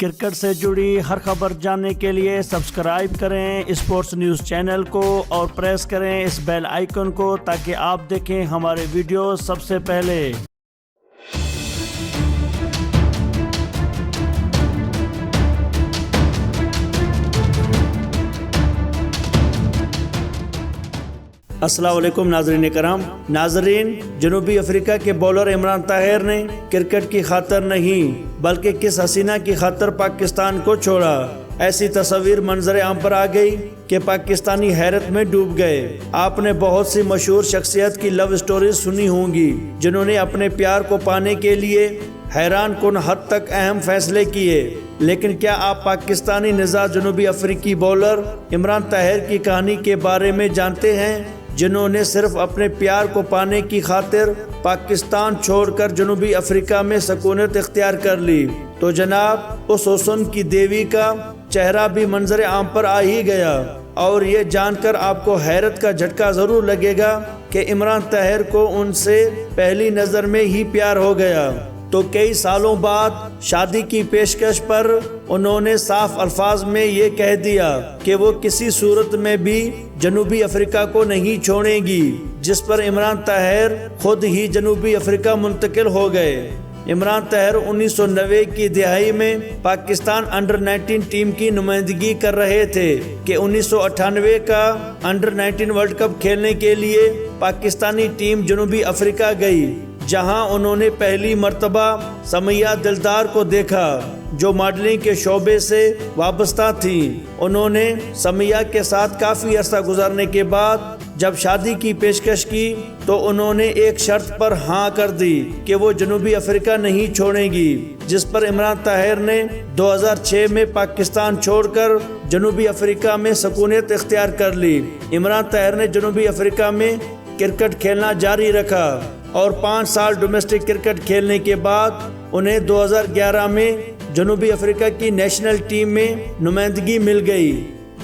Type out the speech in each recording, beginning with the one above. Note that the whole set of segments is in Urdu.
کرکٹ سے جڑی ہر خبر جاننے کے لیے سبسکرائب کریں اسپورٹس نیوز چینل کو اور پریس کریں اس بیل آئیکن کو تاکہ آپ دیکھیں ہمارے ویڈیو سب سے پہلے۔ السلام علیکم ناظرین کرام۔ ناظرین، جنوبی افریقہ کے بولر عمران طاہر نے کرکٹ کی خاطر نہیں بلکہ کس حسینہ کی خاطر پاکستان کو چھوڑا، ایسی تصویر منظر عام پر آ گئی کہ پاکستانی حیرت میں ڈوب گئے۔ آپ نے بہت سی مشہور شخصیت کی لو سٹوریز سنی ہوں گی جنہوں نے اپنے پیار کو پانے کے لیے حیران کن حد تک اہم فیصلے کیے، لیکن کیا آپ پاکستانی نژاد جنوبی افریقی بولر عمران طاہر کی کہانی کے بارے میں جانتے ہیں، جنہوں نے صرف اپنے پیار کو پانے کی خاطر پاکستان چھوڑ کر جنوبی افریقہ میں سکونت اختیار کر لی؟ تو جناب اس حسن کی دیوی کا چہرہ بھی منظر عام پر آ ہی گیا، اور یہ جان کر آپ کو حیرت کا جھٹکا ضرور لگے گا کہ عمران طاہر کو ان سے پہلی نظر میں ہی پیار ہو گیا۔ تو کئی سالوں بعد شادی کی پیشکش پر انہوں نے صاف الفاظ میں یہ کہہ دیا کہ وہ کسی صورت میں بھی جنوبی افریقہ کو نہیں چھوڑیں گی، جس پر عمران طاہر خود ہی جنوبی افریقہ منتقل ہو گئے۔ عمران طاہر 1990 کی دہائی میں پاکستان انڈر 19 ٹیم کی نمائندگی کر رہے تھے کہ 1998 کا انڈر 19 ورلڈ کپ کھیلنے کے لیے پاکستانی ٹیم جنوبی افریقہ گئی، جہاں انہوں نے پہلی مرتبہ سمیہ دلدار کو دیکھا جو ماڈلنگ کے شعبے سے وابستہ تھی۔ انہوں نے سمیہ کے ساتھ کافی عرصہ گزارنے کے بعد جب شادی کی پیشکش کی تو انہوں نے ایک شرط پر ہاں کر دی کہ وہ جنوبی افریقہ نہیں چھوڑیں گی، جس پر عمران طاہر نے 2006 میں پاکستان چھوڑ کر جنوبی افریقہ میں سکونت اختیار کر لی۔ عمران طاہر نے جنوبی افریقہ میں کرکٹ کھیلنا جاری رکھا اور 5 سال ڈومیسٹک کرکٹ کھیلنے کے بعد انہیں 2011 میں جنوبی افریقہ کی نیشنل ٹیم میں نمائندگی مل گئی،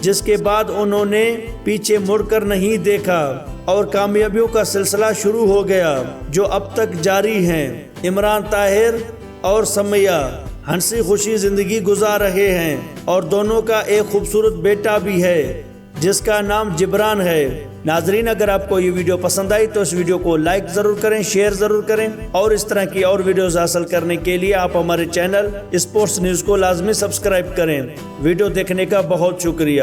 جس کے بعد انہوں نے پیچھے مڑ کر نہیں دیکھا اور کامیابیوں کا سلسلہ شروع ہو گیا جو اب تک جاری ہیں۔ عمران طاہر اور سمیہ ہنسی خوشی زندگی گزار رہے ہیں اور دونوں کا ایک خوبصورت بیٹا بھی ہے جس کا نام جبران ہے۔ ناظرین، اگر آپ کو یہ ویڈیو پسند آئی تو اس ویڈیو کو لائک ضرور کریں، شیئر ضرور کریں، اور اس طرح کی اور ویڈیوز حاصل کرنے کے لیے آپ ہمارے چینل اسپورٹس نیوز کو لازمی سبسکرائب کریں۔ ویڈیو دیکھنے کا بہت شکریہ۔